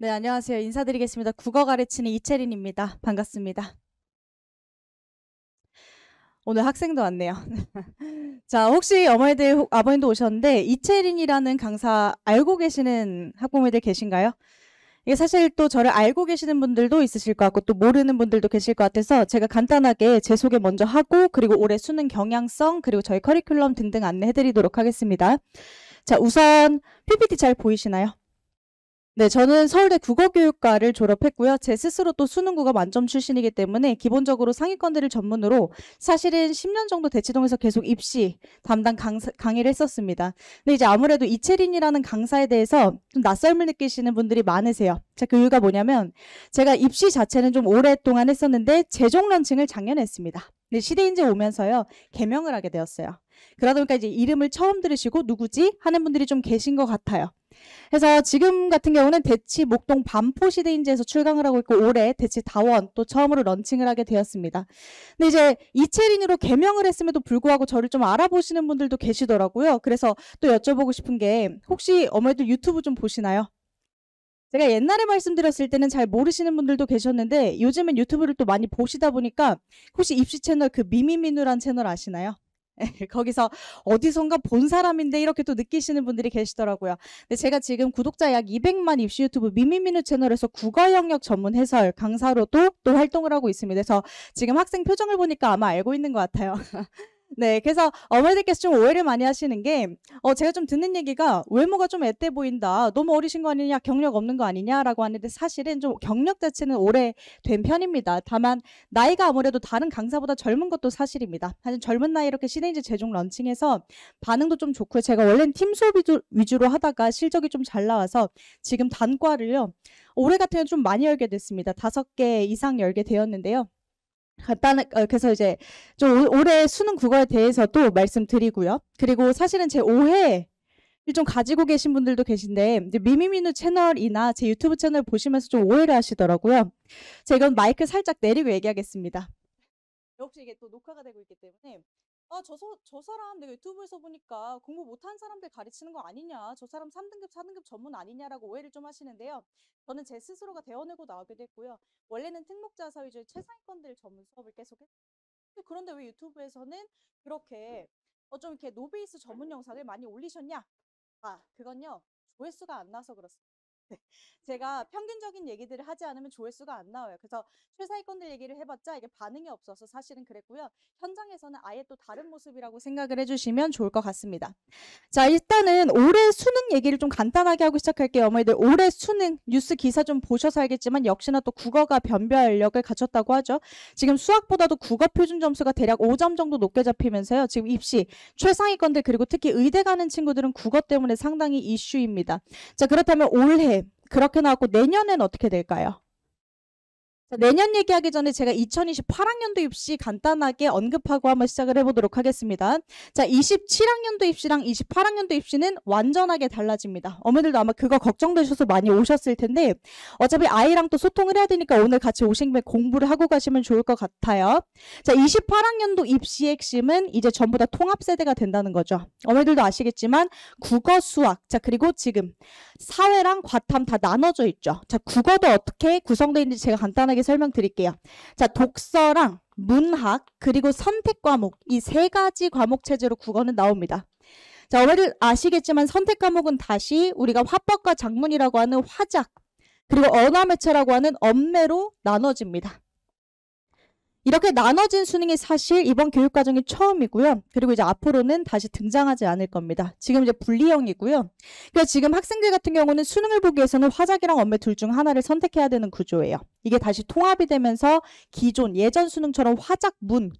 네, 안녕하세요. 인사드리겠습니다. 국어 가르치는 이채린입니다. 반갑습니다. 오늘 학생도 왔네요. 자, 혹시 어머니들, 아버님도 오셨는데 이채린이라는 강사 알고 계시는 학부모님들 계신가요? 이게 사실 또 저를 알고 계시는 분들도 있으실 것 같고 또 모르는 분들도 계실 것 같아서 제가 간단하게 제 소개 먼저 하고 그리고 올해 수능 경향성 그리고 저희 커리큘럼 등등 안내해드리도록 하겠습니다. 자, 우선 PPT 잘 보이시나요? 네, 저는 서울대 국어교육과를 졸업했고요. 제 스스로 또 수능 국어 만점 출신이기 때문에 기본적으로 상위권들을 전문으로 사실은 10년 정도 대치동에서 계속 입시 담당 강의를 했었습니다. 근데 이제 아무래도 이채린이라는 강사에 대해서 좀 낯설음을 느끼시는 분들이 많으세요. 자, 그 이유가 뭐냐면 제가 입시 자체는 좀 오랫동안 했었는데 최종 런칭을 작년에 했습니다. 근데 시대인재 오면서요, 개명을 하게 되었어요. 그러다 보니까 이제 이름을 처음 들으시고 누구지? 하는 분들이 좀 계신 것 같아요. 그래서 지금 같은 경우는 대치 목동 반포시대인지에서 출강을 하고 있고 올해 대치 다원 또 처음으로 런칭을 하게 되었습니다. 근데 이제 이채린으로 개명을 했음에도 불구하고 저를 좀 알아보시는 분들도 계시더라고요. 그래서 또 여쭤보고 싶은 게 혹시 어머니들 유튜브 좀 보시나요? 제가 옛날에 말씀드렸을 때는 잘 모르시는 분들도 계셨는데 요즘엔 유튜브를 또 많이 보시다 보니까 혹시 입시 채널 그 미미미누란 채널 아시나요? 거기서 어디선가 본 사람인데 이렇게 또 느끼시는 분들이 계시더라고요. 근데 제가 지금 구독자 약 200만 입시 유튜브 미미미누 채널에서 국어 영역 전문 해설 강사로도 또 활동을 하고 있습니다. 그래서 지금 학생 표정을 보니까 아마 알고 있는 것 같아요. 네, 그래서 어머니들께서 좀 오해를 많이 하시는 게 제가 좀 듣는 얘기가 외모가 좀 앳돼 보인다. 너무 어리신 거 아니냐, 경력 없는 거 아니냐라고 하는데 사실은 좀 경력 자체는 오래된 편입니다. 다만 나이가 아무래도 다른 강사보다 젊은 것도 사실입니다. 사실 젊은 나이 이렇게 시네이즈 제종 런칭해서 반응도 좀 좋고요. 제가 원래는 팀 수업 위주로 하다가 실적이 좀 잘 나와서 지금 단과를요. 올해 같은 경우는 좀 많이 열게 됐습니다. 5개 이상 열게 되었는데요. 그래서 이제 좀 올해 수능 국어에 대해서도 말씀드리고요. 그리고 사실은 제 오해를 좀 가지고 계신 분들도 계신데 이제 미미미누 채널이나 제 유튜브 채널 보시면서 좀 오해를 하시더라고요. 제가 이건 마이크 살짝 내리고 얘기하겠습니다. 혹시 이게 또 녹화가 되고 있기 때문에 저 사람 내가 유튜브에서 보니까 공부 못한 사람들 가르치는 거 아니냐, 저 사람 3등급 4등급 전문 아니냐라고 오해를 좀 하시는데요. 저는 제 스스로가 되어내고 나오게 됐고요. 원래는 특목자사 위주의 최상위권들 전문 수업을 계속 했어요. 그런데 왜 유튜브에서는 그렇게 좀 이렇게 노베이스 전문 영상을 많이 올리셨냐? 그건요, 조회수가 안 나서 그렇습니다. 네. 제가 평균적인 얘기들을 하지 않으면 조회수가 안 나와요. 그래서 최상위권들 얘기를 해봤자 이게 반응이 없어서 사실은 그랬고요. 현장에서는 아예 또 다른 모습이라고 생각을 해주시면 좋을 것 같습니다. 자, 일단은 올해 수능 얘기를 좀 간단하게 하고 시작할게요. 어머니들 올해 수능 뉴스 기사 좀 보셔서 알겠지만 역시나 또 국어가 변별력을 갖췄다고 하죠. 지금 수학보다도 국어 표준 점수가 대략 5점 정도 높게 잡히면서요. 지금 입시 최상위권들 그리고 특히 의대 가는 친구들은 국어 때문에 상당히 이슈입니다. 자, 그렇다면 올해 그렇게 나왔고 내년엔 어떻게 될까요? 자, 내년 얘기하기 전에 제가 2028학년도 입시 간단하게 언급하고 한번 시작을 해보도록 하겠습니다. 자, 27학년도 입시랑 28학년도 입시는 완전하게 달라집니다. 어머니들도 아마 그거 걱정되셔서 많이 오셨을 텐데 어차피 아이랑 또 소통을 해야 되니까 오늘 같이 오신 김에 공부를 하고 가시면 좋을 것 같아요. 자, 28학년도 입시의 핵심은 이제 전부 다 통합세대가 된다는 거죠. 어머니들도 아시겠지만 국어, 수학, 자, 그리고 지금 사회랑 과탐 다 나눠져 있죠. 자, 국어도 어떻게 구성되어 있는지 제가 간단하게 설명드릴게요. 자, 독서랑 문학 그리고 선택 과목 이 세 가지 과목 체제로 국어는 나옵니다. 자, 어머니들 아시겠지만 선택 과목은 다시 우리가 화법과 작문이라고 하는 화작 그리고 언어매체라고 하는 언매로 나눠집니다. 이렇게 나눠진 수능이 사실 이번 교육과정이 처음이고요. 그리고 이제 앞으로는 다시 등장하지 않을 겁니다. 지금 이제 분리형이고요. 그래서 지금 학생들 같은 경우는 수능을 보기 위해서는 화작이랑 언매 둘 중 하나를 선택해야 되는 구조예요. 이게 다시 통합이 되면서 기존 예전 수능처럼 화작 문은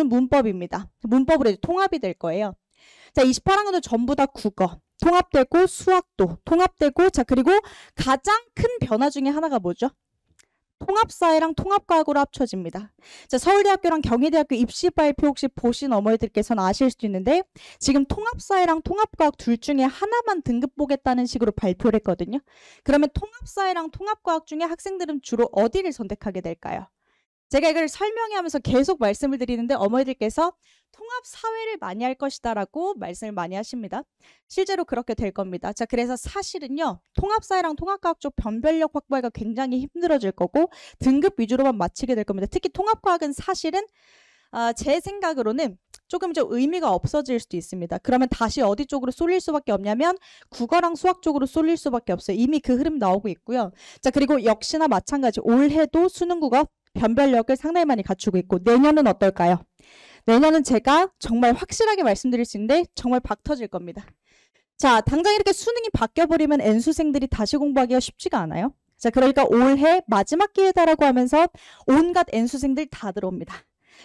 문법입니다. 문법으로 이제 통합이 될 거예요. 자, 28학년도 전부 다 국어 통합되고 수학도 통합되고 자, 그리고 가장 큰 변화 중에 하나가 뭐죠? 통합사회랑 통합과학으로 합쳐집니다. 자, 서울대학교랑 경희대학교 입시 발표 혹시 보신 어머니들께서는 아실 수도 있는데 지금 통합사회랑 통합과학 둘 중에 하나만 등급 보겠다는 식으로 발표를 했거든요. 그러면 통합사회랑 통합과학 중에 학생들은 주로 어디를 선택하게 될까요? 제가 이걸 설명하면서 계속 말씀을 드리는데 어머니들께서 통합 사회를 많이 할 것이다라고 말씀을 많이 하십니다. 실제로 그렇게 될 겁니다. 자, 그래서 사실은요, 통합 사회랑 통합과학 쪽 변별력 확보가 굉장히 힘들어질 거고 등급 위주로만 마치게 될 겁니다. 특히 통합과학은 사실은 제 생각으로는 조금 좀 의미가 없어질 수도 있습니다. 그러면 다시 어디 쪽으로 쏠릴 수밖에 없냐면 국어랑 수학 쪽으로 쏠릴 수밖에 없어요. 이미 그 흐름 나오고 있고요. 자, 그리고 역시나 마찬가지 올해도 수능 국어 변별력을 상당히 많이 갖추고 있고 내년은 어떨까요? 내년은 제가 정말 확실하게 말씀드릴 수 있는데 정말 박 터질 겁니다. 자, 당장 이렇게 수능이 바뀌어버리면 N수생들이 다시 공부하기가 쉽지가 않아요. 자, 그러니까 올해 마지막 기회다라고 하면서 온갖 N수생들 다 들어옵니다.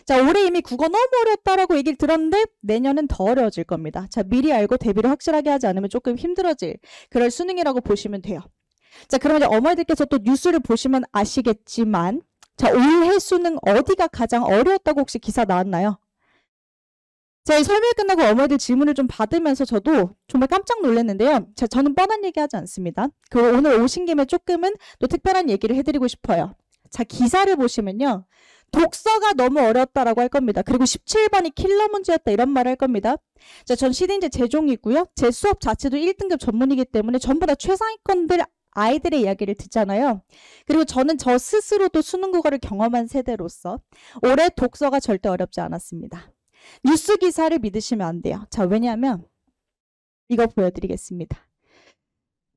자, 올해 이미 국어 너무 어렵다라고 얘기를 들었는데 내년은 더 어려워질 겁니다. 자, 미리 알고 대비를 확실하게 하지 않으면 조금 힘들어질 그럴 수능이라고 보시면 돼요. 자, 그러면 이제 어머니들께서 또 뉴스를 보시면 아시겠지만 자, 올해 수능 어디가 가장 어려웠다고 혹시 기사 나왔나요? 자, 설명이 끝나고 어머니들 질문을 좀 받으면서 저도 정말 깜짝 놀랐는데요. 자, 저는 뻔한 얘기 하지 않습니다. 그리고 오늘 오신 김에 조금은 또 특별한 얘기를 해드리고 싶어요. 자, 기사를 보시면요. 독서가 너무 어려웠다라고 할 겁니다. 그리고 17번이 킬러 문제였다 이런 말을 할 겁니다. 자, 전 시대인재 재종이고요. 제 수업 자체도 1등급 전문이기 때문에 전부 다 최상위권들 아이들의 이야기를 듣잖아요. 그리고 저는 저 스스로도 수능 국어를 경험한 세대로서 올해 독서가 절대 어렵지 않았습니다. 뉴스 기사를 믿으시면 안 돼요. 자, 왜냐하면 이거 보여드리겠습니다.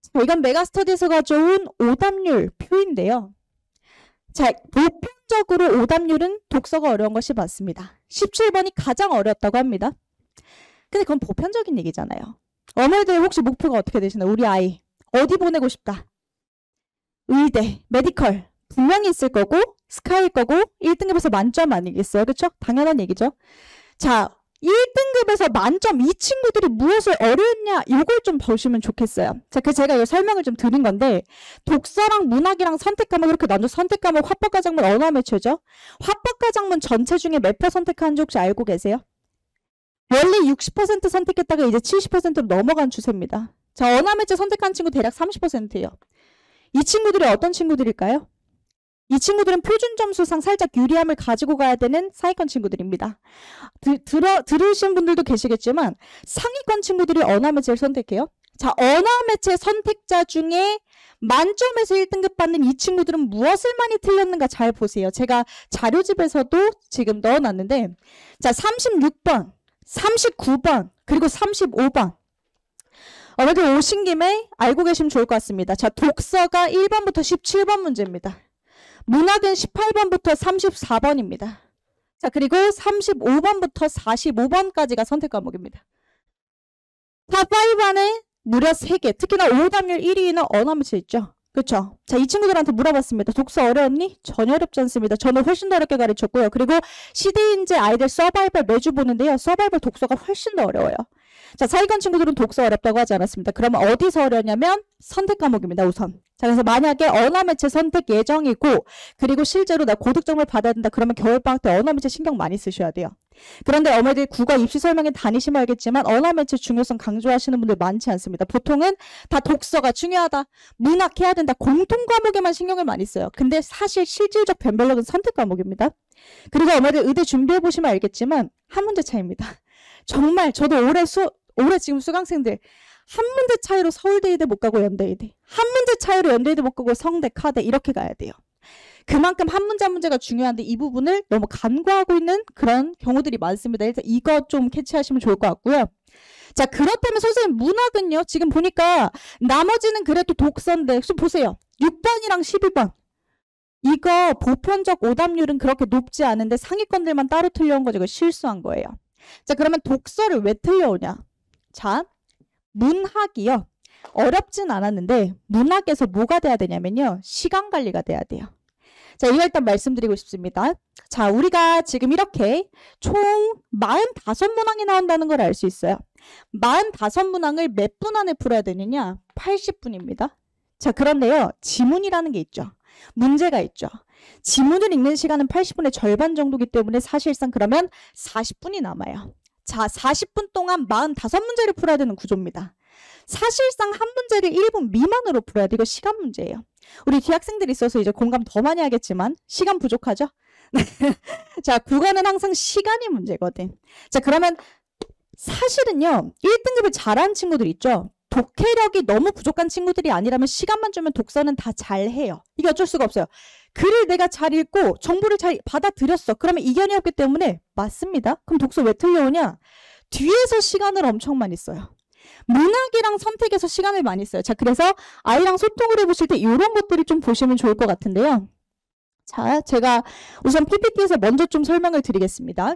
자, 이건 메가스터디에서 가져온 오답률 표인데요. 자, 보편적으로 오답률은 독서가 어려운 것이 맞습니다. 17번이 가장 어렵다고 합니다. 근데 그건 보편적인 얘기잖아요. 어머니들 혹시 목표가 어떻게 되시나요? 우리 아이 어디 보내고 싶다? 의대, 메디컬 분명히 있을 거고 스카이일 거고 1등급에서 만점 아니겠어요? 그렇죠? 당연한 얘기죠. 자, 1등급에서 만점 이 친구들이 무엇을 어려웠냐 이걸 좀 보시면 좋겠어요. 자, 그 제가 이 설명을 좀 드린 건데 독서랑 문학이랑 선택 과목 이렇게 나눠 선택 과목 화법과 작문 언어 매체죠. 화법과 작문 전체 중에 몇 표 선택하는지 혹시 알고 계세요? 원래 60% 선택했다가 이제 70%로 넘어간 추세입니다. 자, 언어 매체 선택한 친구 대략 30%예요. 이 친구들이 어떤 친구들일까요? 이 친구들은 표준 점수상 살짝 유리함을 가지고 가야 되는 상위권 친구들입니다. 들으신 분들도 계시겠지만 상위권 친구들이 언어 매체를 선택해요. 자, 언어 매체 선택자 중에 만점에서 1등급 받는 이 친구들은 무엇을 많이 틀렸는가 잘 보세요. 제가 자료집에서도 지금 넣어놨는데 자, 36번, 39번, 그리고 35번. 어머니들 오신 김에 알고 계시면 좋을 것 같습니다. 자, 독서가 1번부터 17번 문제입니다. 문학은 18번부터 34번입니다. 자, 그리고 35번부터 45번까지가 선택 과목입니다. 탑5 안에 무려 3개, 특히나 오답률 1위는 언어 매체 있죠. 그렇죠? 자, 이 친구들한테 물어봤습니다. 독서 어려웠니? 전혀 어렵지 않습니다. 저는 훨씬 더 어렵게 가르쳤고요. 그리고 시대인재 아이들 서바이벌 매주 보는데요. 서바이벌 독서가 훨씬 더 어려워요. 자, 사이권 친구들은 독서 어렵다고 하지 않았습니다. 그러면 어디서 어려냐면 선택 과목입니다. 우선. 자, 그래서 만약에 언어 매체 선택 예정이고 그리고 실제로 나 고득점을 받아야 된다. 그러면 겨울방학 때 언어 매체 신경 많이 쓰셔야 돼요. 그런데 어머니들 국어 입시 설명회 다니시면 알겠지만 언어 매체 중요성 강조하시는 분들 많지 않습니다. 보통은 다 독서가 중요하다. 문학 해야 된다. 공통 과목에만 신경을 많이 써요. 근데 사실 실질적 변별력은 선택 과목입니다. 그리고 어머니들 의대 준비해 보시면 알겠지만 한 문제 차이입니다. 정말 저도 올해 지금 수강생들 한 문제 차이로 서울대 의대 못 가고 연대 의대, 한 문제 차이로 연대 의대 못 가고 성대, 카대 이렇게 가야 돼요. 그만큼 한 문제 한 문제가 중요한데 이 부분을 너무 간과하고 있는 그런 경우들이 많습니다. 일단 이거 좀 캐치하시면 좋을 것 같고요. 자, 그렇다면 선생님 문학은요. 지금 보니까 나머지는 그래도 독서인데 보세요. 6번이랑 11번. 이거 보편적 오답률은 그렇게 높지 않은데 상위권들만 따로 틀려온 거죠. 이거 실수한 거예요. 자, 그러면 독서를 왜 틀려오냐? 자, 문학이요. 어렵진 않았는데 문학에서 뭐가 돼야 되냐면요. 시간 관리가 돼야 돼요. 자, 이거 일단 말씀드리고 싶습니다. 자, 우리가 지금 이렇게 총 45문항이 나온다는 걸 알 수 있어요. 45문항을 몇 분 안에 풀어야 되느냐? 80분입니다. 자, 그런데요. 지문이라는 게 있죠. 문제가 있죠. 지문을 읽는 시간은 80분의 절반 정도이기 때문에 사실상 그러면 40분이 남아요. 자, 40분 동안 45문제를 풀어야 되는 구조입니다. 사실상 한 문제를 1분 미만으로 풀어야 돼. 이거 시간 문제예요. 우리 뒤 학생들이 있어서 이제 공감 더 많이 하겠지만 시간 부족하죠? 자, 국어는 항상 시간이 문제거든. 자, 그러면 사실은요, 1등급을 잘하는 친구들 있죠? 독해력이 너무 부족한 친구들이 아니라면 시간만 주면 독서는 다 잘해요. 이게 어쩔 수가 없어요. 글을 내가 잘 읽고 정보를 잘 받아들였어. 그러면 이견이 없기 때문에 맞습니다. 그럼 독서 왜 틀려오냐? 뒤에서 시간을 엄청 많이 써요. 문학이랑 선택에서 시간을 많이 써요. 자, 그래서 아이랑 소통을 해보실 때 이런 것들이 좀 보시면 좋을 것 같은데요. 자, 제가 우선 PPT에서 먼저 좀 설명을 드리겠습니다.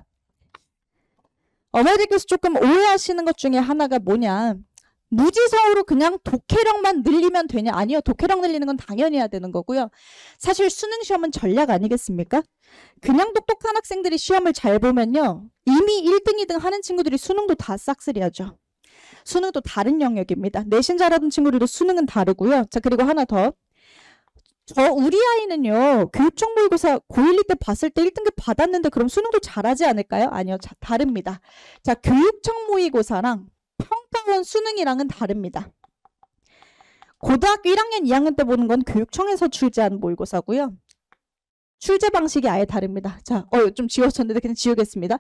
어머니들께서 조금 오해하시는 것 중에 하나가 뭐냐. 무지성으로 그냥 독해력만 늘리면 되냐? 아니요. 독해력 늘리는 건 당연히 해야 되는 거고요. 사실 수능 시험은 전략 아니겠습니까? 그냥 똑똑한 학생들이 시험을 잘 보면요. 이미 1등, 2등 하는 친구들이 수능도 다 싹쓸이 하죠. 수능도 다른 영역입니다. 내신 잘하던 친구들도 수능은 다르고요. 자, 그리고 하나 더. 우리 아이는요. 교육청 모의고사 고1, 2때 봤을 때 1등급 받았는데 그럼 수능도 잘하지 않을까요? 아니요. 자, 다릅니다. 자, 교육청 모의고사랑 평가원 수능이랑은 다릅니다. 고등학교 1학년, 2학년 때 보는 건 교육청에서 출제한 모의고사고요. 출제 방식이 아예 다릅니다. 자, 좀 지워졌는데 그냥 지우겠습니다.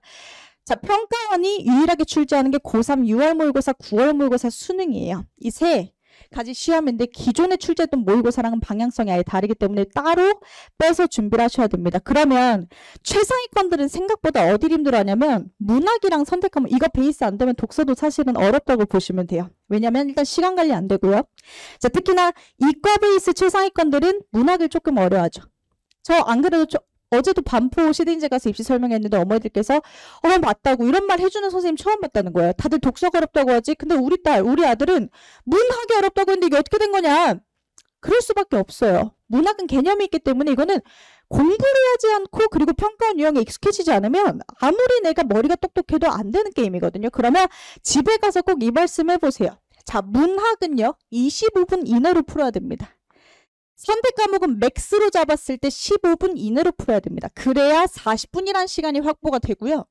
자, 평가원이 유일하게 출제하는 게 고3 6월 모의고사, 9월 모의고사 수능이에요. 이 세 가지 시험인데 기존에 출제했던 모의고사랑은 방향성이 아예 다르기 때문에 따로 빼서 준비를 하셔야 됩니다. 그러면 최상위권들은 생각보다 어디를 힘들어하냐면 문학이랑 선택하면 이거 베이스 안 되면 독서도 사실은 어렵다고 보시면 돼요. 왜냐면 일단 시간 관리 안 되고요. 자, 특히나 이과 베이스 최상위권들은 문학을 조금 어려워하죠. 저 안 그래도 어제도 반포 시대인재 가서 입시 설명했는데 어머니들께서 맞다고 이런 말 해주는 선생님 처음 봤다는 거예요. 다들 독서가 어렵다고 하지. 근데 우리 아들은 문학이 어렵다고 했는데 이게 어떻게 된 거냐. 그럴 수밖에 없어요. 문학은 개념이 있기 때문에 이거는 공부를 하지 않고 그리고 평가원 유형에 익숙해지지 않으면 아무리 내가 머리가 똑똑해도 안 되는 게임이거든요. 그러면 집에 가서 꼭 이 말씀 해보세요. 자, 문학은요. 25분 이내로 풀어야 됩니다. 선택 과목은 맥스로 잡았을 때 15분 이내로 풀어야 됩니다. 그래야 40분이라는 시간이 확보가 되고요.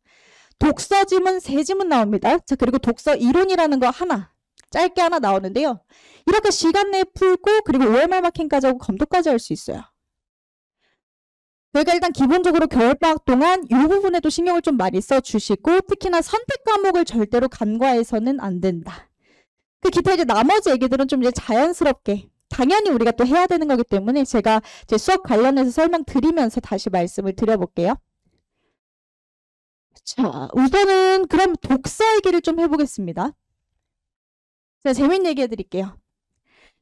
독서 지문 3지문 나옵니다. 자, 그리고 독서 이론이라는 거 하나, 짧게 하나 나오는데요. 이렇게 시간 내에 풀고 그리고 OMR 마킹까지 하고 검토까지 할 수 있어요. 그러니까 일단 기본적으로 겨울방학 동안 이 부분에도 신경을 좀 많이 써주시고 특히나 선택 과목을 절대로 간과해서는 안 된다. 그 기타 이제 나머지 얘기들은 좀 이제 자연스럽게 당연히 우리가 또 해야 되는 거기 때문에 제가 제 수업 관련해서 설명드리면서 다시 말씀을 드려볼게요. 자, 우선은 그럼 독서 얘기를 좀 해보겠습니다. 제가 재밌는 얘기 해드릴게요.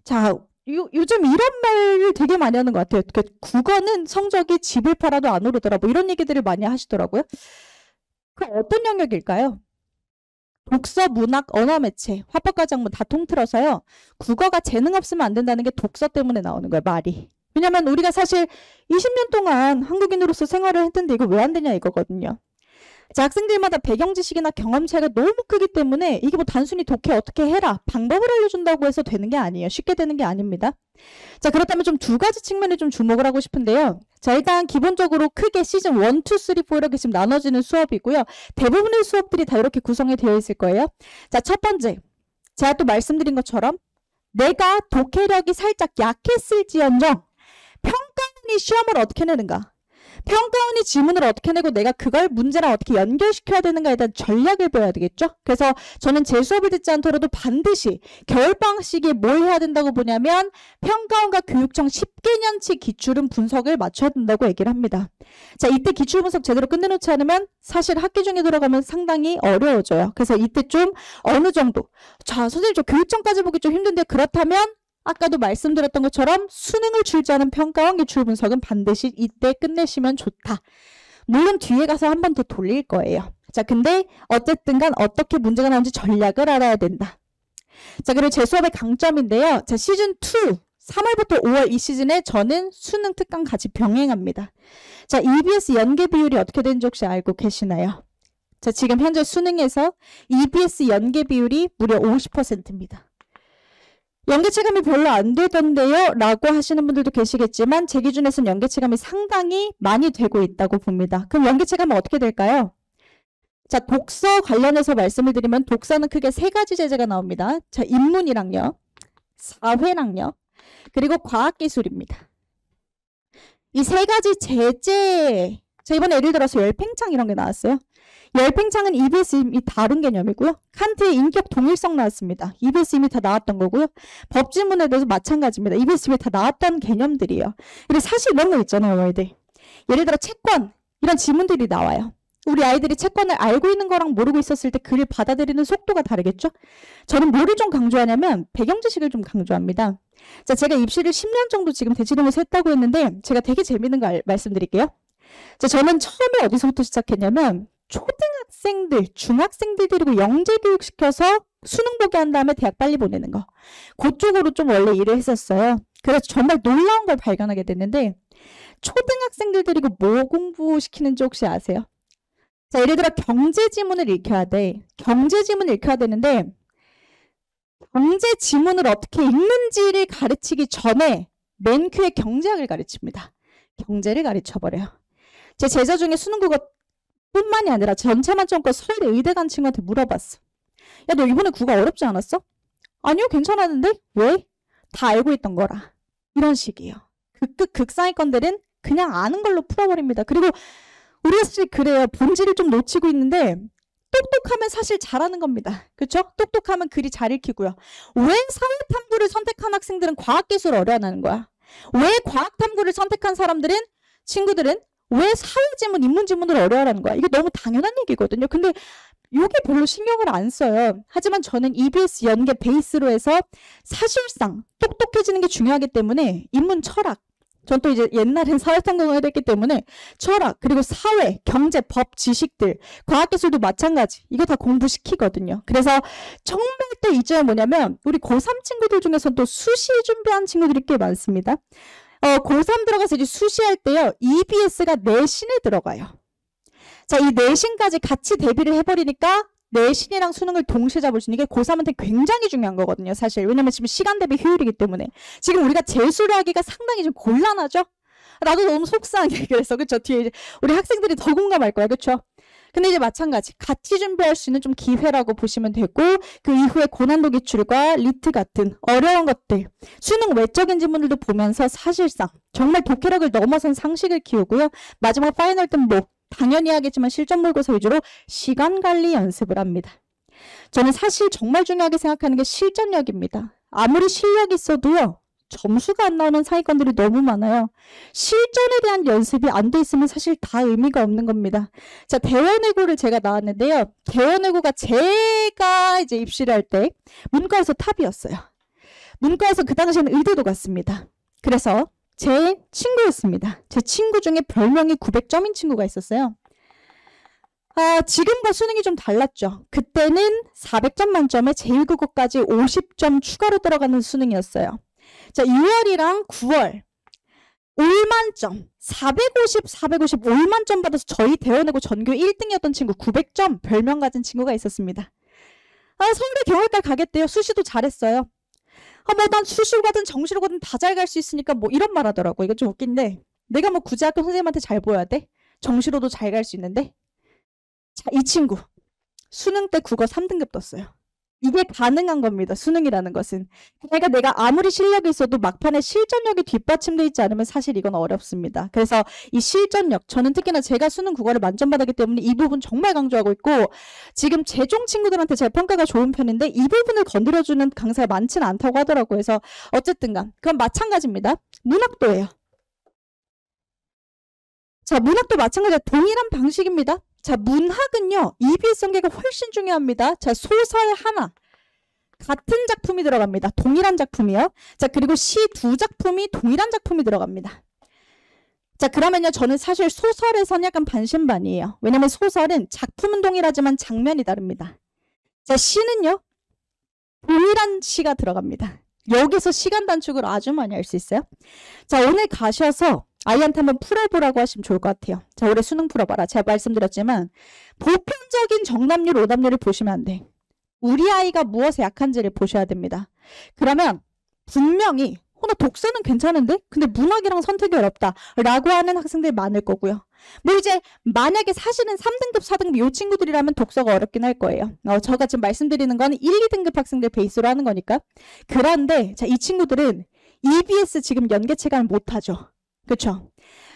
자, 요즘 이런 말을 되게 많이 하는 것 같아요. 국어는 성적이 집을 팔아도 안 오르더라. 뭐 이런 얘기들을 많이 하시더라고요. 그 어떤 영역일까요? 독서, 문학, 언어 매체, 화법과정문 다 통틀어서요. 국어가 재능 없으면 안 된다는 게 독서 때문에 나오는 거예요, 말이. 왜냐면 우리가 사실 20년 동안 한국인으로서 생활을 했는데 이거 왜 안 되냐 이거거든요. 자, 학생들마다 배경 지식이나 경험 차이가 너무 크기 때문에 이게 뭐 단순히 독해 어떻게 해라, 방법을 알려준다고 해서 되는 게 아니에요. 쉽게 되는 게 아닙니다. 자, 그렇다면 좀 두 가지 측면에 좀 주목을 하고 싶은데요. 자, 일단 기본적으로 크게 시즌 1, 2, 3, 4 이렇게 지금 나눠지는 수업이고요. 대부분의 수업들이 다 이렇게 구성이 되어 있을 거예요. 자, 첫 번째. 제가 또 말씀드린 것처럼 내가 독해력이 살짝 약했을지언정 평가원이 시험을 어떻게 내는가? 평가원이 지문을 어떻게 내고 내가 그걸 문제랑 어떻게 연결시켜야 되는가에 대한 전략을 배워야 되겠죠? 그래서 저는 제 수업을 듣지 않더라도 반드시 겨울방학 시기에 뭘 해야 된다고 보냐면 평가원과 교육청 10개년치 기출은 분석을 맞춰야 된다고 얘기를 합니다. 자, 이때 기출 분석 제대로 끝내놓지 않으면 사실 학기 중에 들어가면 상당히 어려워져요. 그래서 이때 좀 어느 정도 자, 선생님 저 교육청까지 보기 좀 힘든데 그렇다면 아까도 말씀드렸던 것처럼 수능을 출제하는 평가원 기출 분석은 반드시 이때 끝내시면 좋다. 물론 뒤에 가서 한 번 더 돌릴 거예요. 자, 근데 어쨌든 간 어떻게 문제가 나오는지 전략을 알아야 된다. 자, 그리고 제 수업의 강점인데요. 자, 시즌 2, 3월부터 5월 이 시즌에 저는 수능 특강 같이 병행합니다. 자, EBS 연계 비율이 어떻게 되는지 혹시 알고 계시나요? 자, 지금 현재 수능에서 EBS 연계 비율이 무려 50%입니다. 연계 체감이 별로 안 되던데요? 라고 하시는 분들도 계시겠지만 제 기준에서는 연계 체감이 상당히 많이 되고 있다고 봅니다. 그럼 연계 체감은 어떻게 될까요? 자, 독서 관련해서 말씀을 드리면 독서는 크게 3가지 제재가 나옵니다. 자, 인문이랑요. 사회랑요. 그리고 과학기술입니다. 이 세 가지 제재, 자 이번에 예를 들어서 열팽창 이런 게 나왔어요. 열팽창은 EBS 이미 다룬 개념이고요. 칸트의 인격 동일성 나왔습니다. EBS 이미 다 나왔던 거고요. 법지문에 대해서 마찬가지입니다. EBS 이미 다 나왔던 개념들이에요. 근데 사실 이런 거 있잖아요, 어머니들. 예를 들어 채권 이런 지문들이 나와요. 우리 아이들이 채권을 알고 있는 거랑 모르고 있었을 때 글을 받아들이는 속도가 다르겠죠? 저는 뭐를 좀 강조하냐면 배경 지식을 좀 강조합니다. 자, 제가 입시를 10년 정도 지금 대치동에서 했다고 했는데 제가 되게 재밌는 거 말씀드릴게요. 자, 저는 처음에 어디서부터 시작했냐면 초등학생들, 중학생들 데리고 영재 교육 시켜서 수능 보게 한 다음에 대학 빨리 보내는 거. 그쪽으로 좀 원래 일을 했었어요. 그래서 정말 놀라운 걸 발견하게 됐는데 초등학생들 데리고 뭐 공부시키는지 혹시 아세요? 자, 예를 들어 경제 지문을 읽혀야 돼. 경제 지문을 읽혀야 되는데 경제 지문을 어떻게 읽는지를 가르치기 전에 맨 큐에 경제학을 가르칩니다. 경제를 가르쳐버려요. 제 제자 중에 수능 국어 뿐만이 아니라 전체 만점권 서울대 의대 간 친구한테 물어봤어. 야, 너 이번에 국어 어렵지 않았어? 아니요, 괜찮았는데? 왜? 다 알고 있던 거라. 이런 식이에요. 극상위권들은 그냥 아는 걸로 풀어버립니다. 그리고 우리가 사실 그래요. 본질을 좀 놓치고 있는데 똑똑하면 사실 잘하는 겁니다. 그렇죠? 똑똑하면 글이 잘 읽히고요. 왜 사회탐구를 선택한 학생들은 과학기술을 어려워하는 거야? 왜 과학탐구를 선택한 사람들은, 친구들은 왜 사회지문, 인문지문을 어려워하는 거야? 이게 너무 당연한 얘기거든요. 근데 이게 별로 신경을 안 써요. 하지만 저는 EBS 연계 베이스로 해서 사실상 똑똑해지는 게 중요하기 때문에 인문 철학, 전 또 이제 옛날엔 사회탐구를 했기 때문에 철학, 그리고 사회, 경제, 법, 지식들, 과학기술도 마찬가지. 이거 다 공부시키거든요. 그래서 정말 또 이 점은 뭐냐면 우리 고3 친구들 중에서는 또 수시 준비한 친구들이 꽤 많습니다. 고3 들어가서 이제 수시할 때요. EBS가 내신에 들어가요. 자, 이 내신까지 같이 대비를 해버리니까 내신이랑 수능을 동시에 잡을 수 있는 게 고3한테 굉장히 중요한 거거든요. 사실. 왜냐면 지금 시간 대비 효율이기 때문에. 지금 우리가 재수를 하기가 상당히 좀 곤란하죠? 나도 너무 속상해. 그래서 그쵸? 뒤에 이제 우리 학생들이 더 공감할 거야. 그쵸? 근데 이제 마찬가지. 같이 준비할 수 있는 좀 기회라고 보시면 되고 그 이후에 고난도 기출과 리트 같은 어려운 것들, 수능 외적인 지문들도 보면서 사실상 정말 독해력을 넘어선 상식을 키우고요. 마지막 파이널 때는 뭐 당연히 하겠지만 실전 모의고사 위주로 시간 관리 연습을 합니다. 저는 사실 정말 중요하게 생각하는 게 실전력입니다. 아무리 실력이 있어도요. 점수가 안 나오는 상위권들이 너무 많아요. 실전에 대한 연습이 안 돼 있으면 사실 다 의미가 없는 겁니다. 자, 대원외고를 제가 나왔는데요. 대원외고가 제가 이제 입시를 할 때 문과에서 탑이었어요. 문과에서 그 당시에는 의대도 갔습니다. 그래서 제 친구였습니다. 제 친구 중에 별명이 900점인 친구가 있었어요. 지금과 수능이 좀 달랐죠. 그때는 400점 만점에 제1국어까지 50점 추가로 들어가는 수능이었어요. 자, 6월이랑 9월 올만점 450 올만점 받아서 저희 대원외고 전교 1등이었던 친구 900점 별명 가진 친구가 있었습니다. 서울대 경월과 가겠대요. 수시도 잘했어요. 뭐 난 수시로 가든 정시로 가든 다 잘 갈 수 있으니까 뭐 이런 말 하더라고. 이거 좀 웃긴데 내가 뭐 굳이 학교 선생님한테 잘 보여야 돼? 정시로도 잘 갈 수 있는데. 자, 이 친구 수능 때 국어 3등급 떴어요. 이게 가능한 겁니다. 수능이라는 것은. 그러니까 내가 아무리 실력이 있어도 막판에 실전력이 뒷받침되어 있지 않으면 사실 이건 어렵습니다. 그래서 이 실전력, 저는 특히나 제가 수능 국어를 만점 받았기 때문에 이 부분 정말 강조하고 있고 지금 재종 친구들한테 제 평가가 좋은 편인데 이 부분을 건드려주는 강사가 많지는 않다고 하더라고요. 그래서 어쨌든 간 그건 마찬가지입니다. 문학도예요. 자, 문학도 마찬가지로 동일한 방식입니다. 자, 문학은요. EBS 전개가 훨씬 중요합니다. 자, 소설 하나. 같은 작품이 들어갑니다. 동일한 작품이요. 자, 그리고 시 두 작품이 동일한 작품이 들어갑니다. 자, 그러면요. 저는 사실 소설에서는 약간 반신반의예요. 왜냐면 소설은 작품은 동일하지만 장면이 다릅니다. 자, 시는요. 동일한 시가 들어갑니다. 여기서 시간 단축을 아주 많이 할 수 있어요. 자, 오늘 가셔서 아이한테 한번 풀어보라고 하시면 좋을 것 같아요. 자, 올해 수능 풀어봐라. 제가 말씀드렸지만 보편적인 정답률, 오답률을 보시면 안 돼. 우리 아이가 무엇에 약한지를 보셔야 됩니다. 그러면 분명히 나 독서는 괜찮은데? 근데 문학이랑 선택이 어렵다. 라고 하는 학생들이 많을 거고요. 뭐 이제 만약에 사실은 3등급, 4등급 이 친구들이라면 독서가 어렵긴 할 거예요. 제가 지금 말씀드리는 건 1, 2등급 학생들 베이스로 하는 거니까. 그런데 자, 이 친구들은 EBS 지금 연계체감을 못하죠. 그렇죠?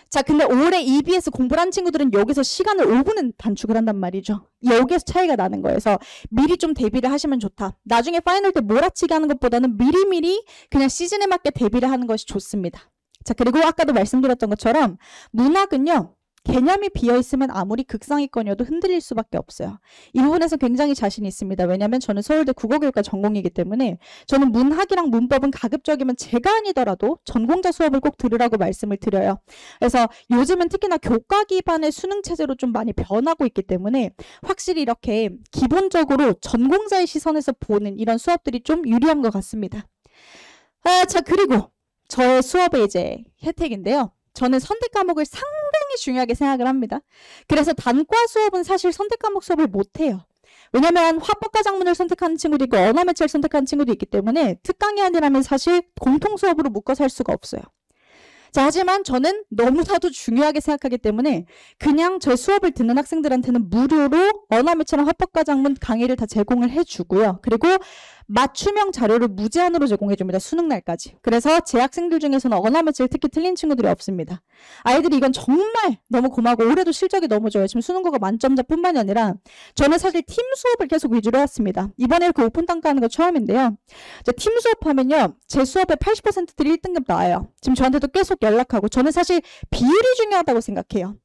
자, 근데 올해 EBS 공부를 한 친구들은 여기서 시간을 5분은 단축을 한단 말이죠. 여기에서 차이가 나는 거예요. 그래서 미리 좀 대비를 하시면 좋다. 나중에 파이널 때 몰아치기 하는 것보다는 미리미리 그냥 시즌에 맞게 대비를 하는 것이 좋습니다. 자, 그리고 아까도 말씀드렸던 것처럼 문학은요. 개념이 비어있으면 아무리 극상위권이어도 흔들릴 수밖에 없어요. 이 부분에서 굉장히 자신이 있습니다. 왜냐하면 저는 서울대 국어교육과 전공이기 때문에 저는 문학이랑 문법은 가급적이면 제가 아니더라도 전공자 수업을 꼭 들으라고 말씀을 드려요. 그래서 요즘은 특히나 교과 기반의 수능 체제로 좀 많이 변하고 있기 때문에 확실히 이렇게 기본적으로 전공자의 시선에서 보는 이런 수업들이 좀 유리한 것 같습니다. 자, 그리고 저의 수업의 이제 혜택인데요. 저는 선택 과목을 상당히 중요하게 생각을 합니다. 그래서 단과 수업은 사실 선택 과목 수업을 못해요. 왜냐하면 화법과 작문을 선택하는 친구도 있고 언어 매체를 선택하는 친구도 있기 때문에 특강이 아니라면 사실 공통 수업으로 묶어서 할 수가 없어요. 자, 하지만 저는 너무나도 중요하게 생각하기 때문에 그냥 저 수업을 듣는 학생들한테는 무료로 언어 매체랑 화법과 작문 강의를 다 제공을 해주고요. 그리고 맞춤형 자료를 무제한으로 제공해줍니다. 수능날까지. 그래서 제 학생들 중에서는 언어 매체를 특히 틀린 친구들이 없습니다. 아이들이 이건 정말 너무 고마고 올해도 실적이 너무 좋아요. 지금 수능고가 만점자뿐만이 아니라 저는 사실 팀 수업을 계속 위주로 해왔습니다. 이번에 이렇게 오픈 단가하는 거 처음인데요. 팀 수업하면요. 제 수업의 80%들이 1등급 나와요. 지금 저한테도 계속 연락하고 저는 사실 비율이 중요하다고 생각해요.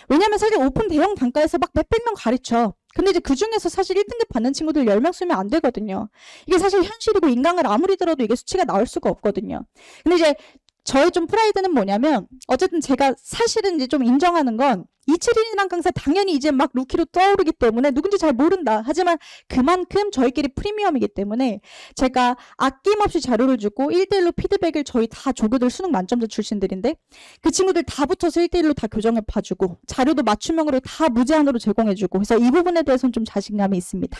왜냐면 사실 오픈 대형 단가에서 막 몇백 명 가르쳐. 근데 이제 그 중에서 사실 1등급 받는 친구들 10명 쓰면 안 되거든요. 이게 사실 현실이고 인강을 아무리 들어도 이게 수치가 나올 수가 없거든요. 근데 이제 저의 좀 프라이드는 뭐냐면 어쨌든 제가 사실은 이제 좀 인정하는 건 이채린이랑 강사 당연히 이제 막 루키로 떠오르기 때문에 누군지 잘 모른다. 하지만 그만큼 저희끼리 프리미엄이기 때문에 제가 아낌없이 자료를 주고 1대1로 피드백을 저희 다 조교들 수능 만점자 출신들인데 그 친구들 다 붙어서 1대1로 다 교정을 봐주고 자료도 맞춤형으로 다 무제한으로 제공해주고 그래서 이 부분에 대해서는 좀 자신감이 있습니다.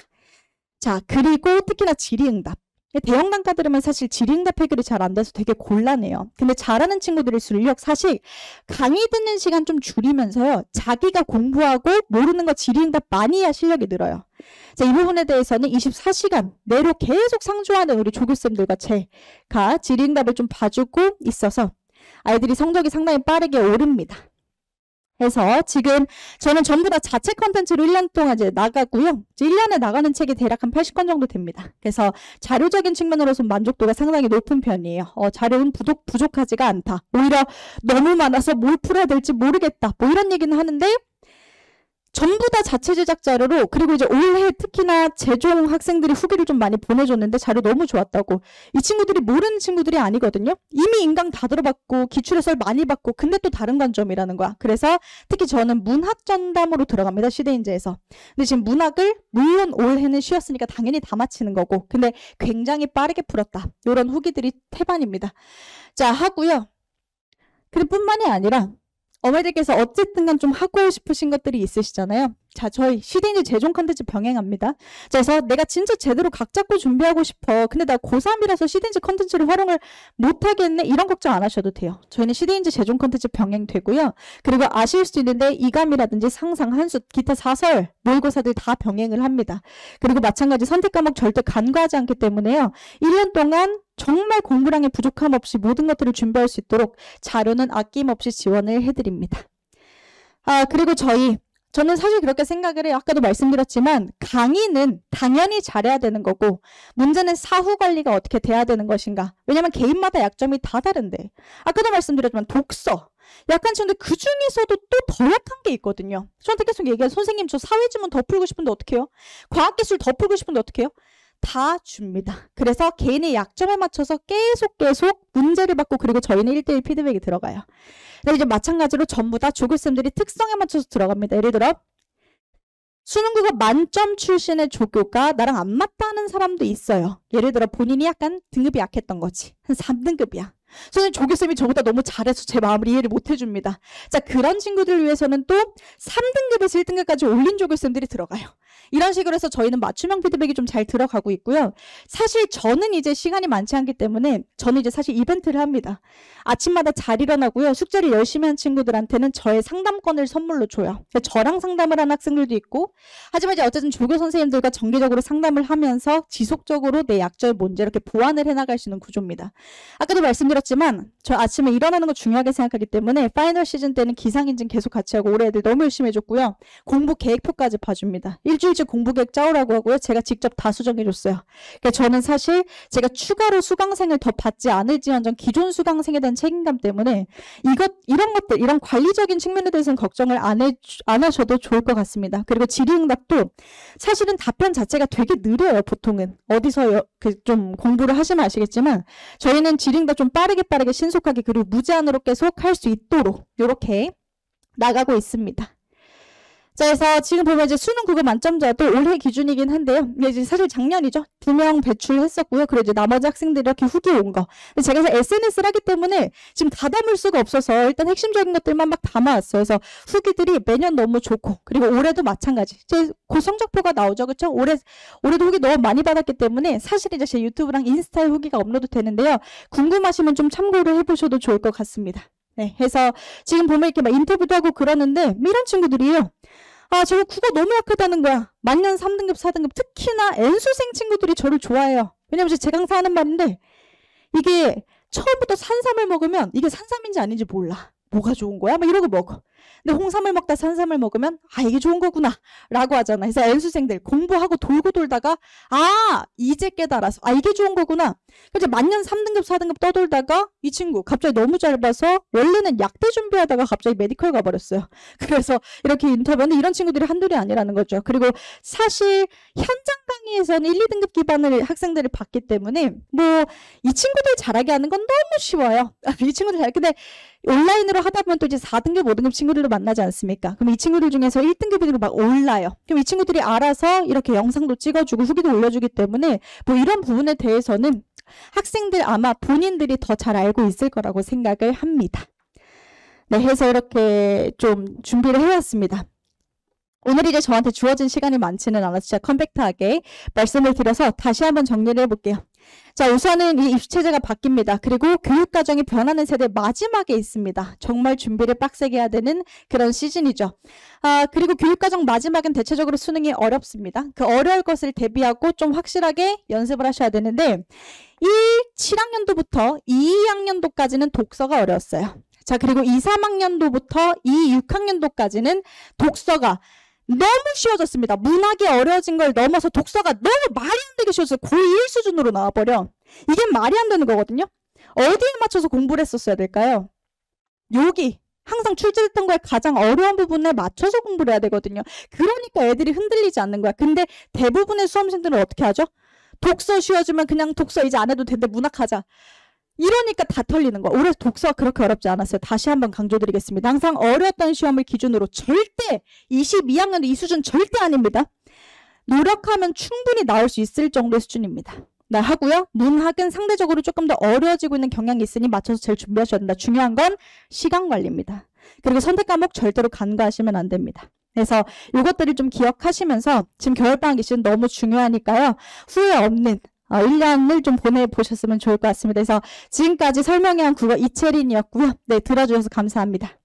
자, 그리고 특히나 질의응답. 대형 단가 들으면 사실 질의응답 해결이 잘 안 돼서 되게 곤란해요. 근데 잘하는 친구들일수록 사실 강의 듣는 시간 좀 줄이면서요. 자기가 공부하고 모르는 거 질의응답 많이 해야 실력이 늘어요. 자, 이 부분에 대해서는 24시간 내로 계속 상주하는 우리 조교쌤들과 제가 질의응답을 좀 봐주고 있어서 아이들이 성적이 상당히 빠르게 오릅니다. 그래서 지금 저는 전부 다 자체 컨텐츠로 1년 동안 이제 나가고요. 이제 1년에 나가는 책이 대략 한 80권 정도 됩니다. 그래서 자료적인 측면으로서 만족도가 상당히 높은 편이에요. 자료는 부족하지가 않다. 오히려 너무 많아서 뭘 풀어야 될지 모르겠다. 뭐 이런 얘기는 하는데 전부 다 자체 제작 자료로 그리고 이제 올해 특히나 재종 학생들이 후기를 좀 많이 보내줬는데 자료 너무 좋았다고. 이 친구들이 모르는 친구들이 아니거든요. 이미 인강 다 들어봤고 기출해설 많이 받고 근데 또 다른 관점이라는 거야. 그래서 특히 저는 문학 전담으로 들어갑니다. 시대인재에서. 근데 지금 문학을 물론 올해는 쉬었으니까 당연히 다 마치는 거고 근데 굉장히 빠르게 풀었다. 이런 후기들이 태반입니다. 자, 하고요. 그럴 뿐만이 아니라 어머니들께서 어쨌든 간 좀 하고 싶으신 것들이 있으시잖아요. 자, 저희 시대인재 재종 컨텐츠 병행합니다. 자, 그래서 내가 진짜 제대로 각 잡고 준비하고 싶어. 근데 나 고3이라서 시대인재 컨텐츠를 활용을 못하겠네. 이런 걱정 안 하셔도 돼요. 저희는 시대인재 재종 컨텐츠 병행되고요. 그리고 아실 수 있는데 이감이라든지 상상, 한수, 기타 사설, 모의고사들 다 병행을 합니다. 그리고 마찬가지 선택 과목 절대 간과하지 않기 때문에요. 1년 동안 정말 공부량에 부족함 없이 모든 것들을 준비할 수 있도록 자료는 아낌없이 지원을 해드립니다. 그리고 저는 사실 그렇게 생각을 해요. 아까도 말씀드렸지만 강의는 당연히 잘해야 되는 거고 문제는 사후 관리가 어떻게 돼야 되는 것인가. 왜냐면 개인마다 약점이 다 다른데 아까도 말씀드렸지만 독서. 약한 친구들 그 중에서도 또 더 약한 게 있거든요. 저한테 계속 얘기해요. 선생님 저 사회지문 더 풀고 싶은데 어떻게 해요? 과학기술 더 풀고 싶은데 어떻게 해요? 다 줍니다. 그래서 개인의 약점에 맞춰서 계속 문제를 받고 그리고 저희는 1대1 피드백이 들어가요. 근데 이제 마찬가지로 전부 다 조교쌤들이 특성에 맞춰서 들어갑니다. 예를 들어 수능국어 만점 출신의 조교가 나랑 안 맞다는 사람도 있어요. 예를 들어 본인이 약간 등급이 약했던 거지. 한 3등급이야. 저는 조교쌤이 저보다 너무 잘해서 제 마음을 이해를 못 해줍니다. 자, 그런 친구들을 위해서는 또 3등급에서 1등급까지 올린 조교쌤들이 들어가요. 이런 식으로 해서 저희는 맞춤형 피드백이 좀 잘 들어가고 있고요. 사실 저는 이제 시간이 많지 않기 때문에 저는 이제 사실 이벤트를 합니다. 아침마다 잘 일어나고요. 숙제를 열심히 한 친구들한테는 저의 상담권을 선물로 줘요. 저랑 상담을 하는 학생들도 있고 하지만 이제 어쨌든 조교 선생님들과 정기적으로 상담을 하면서 지속적으로 내 약점을 뭔지 이렇게 보완을 해나갈 수 있는 구조입니다. 아까도 말씀드렸지만 들었지만 저 아침에 일어나는 거 중요하게 생각하기 때문에 파이널 시즌 때는 기상인증 계속 같이 하고 올해 애들 너무 열심히 해줬고요. 공부 계획표까지 봐줍니다. 일주일치 공부 계획 짜오라고 하고요. 제가 직접 다 수정해줬어요. 그러니까 저는 사실 제가 추가로 수강생을 더 받지 않을지언정 기존 수강생에 대한 책임감 때문에 이런 것들, 이런 관리적인 측면에 대해서는 걱정을 안 하셔도 좋을 것 같습니다. 그리고 질의응답도 사실은 답변 자체가 되게 느려요. 보통은 어디서 좀 공부를 하시면 아시겠지만 저희는 질의응답 좀 빠르게 신속하게 그리고 무제한으로 계속 할 수 있도록 이렇게 나가고 있습니다. 자, 그래서 지금 보면 이제 수능 국어 만점자도 올해 기준이긴 한데요. 이제 사실 작년이죠. 2명 배출했었고요. 그리고 이제 나머지 학생들이 이렇게 후기 온 거. 근데 제가 SNS를 하기 때문에 지금 다 담을 수가 없어서 일단 핵심적인 것들만 막 담아왔어요. 그래서 후기들이 매년 너무 좋고 그리고 올해도 마찬가지. 제 성적표가 나오죠. 그렇죠? 올해도 후기 너무 많이 받았기 때문에 사실 이제 제 유튜브랑 인스타에 후기가 업로드 되는데요. 궁금하시면 좀 참고를 해보셔도 좋을 것 같습니다. 네, 해서 지금 보면 이렇게 막 인터뷰도 하고 그러는데 이런 친구들이에요. 아, 저거 국어 너무 약하다는 거야. 만년 3등급, 4등급. 특히나 N수생 친구들이 저를 좋아해요. 왜냐면 제 강사 하는 말인데 이게 처음부터 산삼을 먹으면 이게 산삼인지 아닌지 몰라. 뭐가 좋은 거야? 막 이러고 먹어. 근데 홍삼을 먹다 산삼을 먹으면 아, 이게 좋은 거구나 라고 하잖아. 그래서 N수생들 공부하고 돌고 돌다가 아, 이제 깨달아서 아, 이게 좋은 거구나. 그래서 만년 3등급 4등급 떠돌다가 이 친구 갑자기 너무 잘 봐서 원래는 약대 준비하다가 갑자기 메디컬 가버렸어요. 그래서 이렇게 인터뷰하는데 이런 친구들이 한둘이 아니라는 거죠. 그리고 사실 현장 강의에서는 1, 2등급 기반을 학생들을 받기 때문에 뭐 이 친구들 잘하게 하는 건 너무 쉬워요. 이 친구들 근데 온라인으로 하다 보면 또 이제 4등급, 5등급 친구들도 만나지 않습니까? 그럼 이 친구들 중에서 1등급으로 막 올라요. 그럼 이 친구들이 알아서 이렇게 영상도 찍어주고 후기도 올려주기 때문에 뭐 이런 부분에 대해서는 학생들 아마 본인들이 더 잘 알고 있을 거라고 생각을 합니다. 네, 해서 이렇게 좀 준비를 해왔습니다. 오늘 이제 저한테 주어진 시간이 많지는 않아서 진짜 컴팩트하게 말씀을 드려서 다시 한번 정리를 해볼게요. 자, 우선은 이 입시체제가 바뀝니다. 그리고 교육과정이 변하는 세대 마지막에 있습니다. 정말 준비를 빡세게 해야 되는 그런 시즌이죠. 그리고 교육과정 마지막은 대체적으로 수능이 어렵습니다. 그 어려울 것을 대비하고 좀 확실하게 연습을 하셔야 되는데 7학년도부터 2학년도까지는 독서가 어려웠어요. 자, 그리고 3학년도부터 6학년도까지는 독서가 너무 쉬워졌습니다. 문학이 어려워진 걸 넘어서 독서가 너무 말이 안 되게 쉬워져서 고2 1 수준으로 나와버려. 이게 말이 안 되는 거거든요. 어디에 맞춰서 공부를 했었어야 될까요? 여기 항상 출제했던 거에 가장 어려운 부분에 맞춰서 공부를 해야 되거든요. 그러니까 애들이 흔들리지 않는 거야. 근데 대부분의 수험생들은 어떻게 하죠? 독서 쉬워지면 그냥 독서 이제 안 해도 되는데 문학하자. 이러니까 다 털리는 거야. 올해 독서가 그렇게 어렵지 않았어요. 다시 한번 강조드리겠습니다. 항상 어려웠던 시험을 기준으로 절대 22학년도 이 수준 절대 아닙니다. 노력하면 충분히 나올 수 있을 정도의 수준입니다. 네, 하고요. 문학은 상대적으로 조금 더 어려워지고 있는 경향이 있으니 맞춰서 잘 준비하셔야 된다. 중요한 건 시간 관리입니다. 그리고 선택 과목 절대로 간과하시면 안 됩니다. 그래서 이것들을 좀 기억하시면서 지금 겨울방학이 시즌 너무 중요하니까요. 후회 없는 1년을 좀 보내보셨으면 좋을 것 같습니다. 그래서 지금까지 설명해 한 국어 이채린이었고요. 네, 들어주셔서 감사합니다.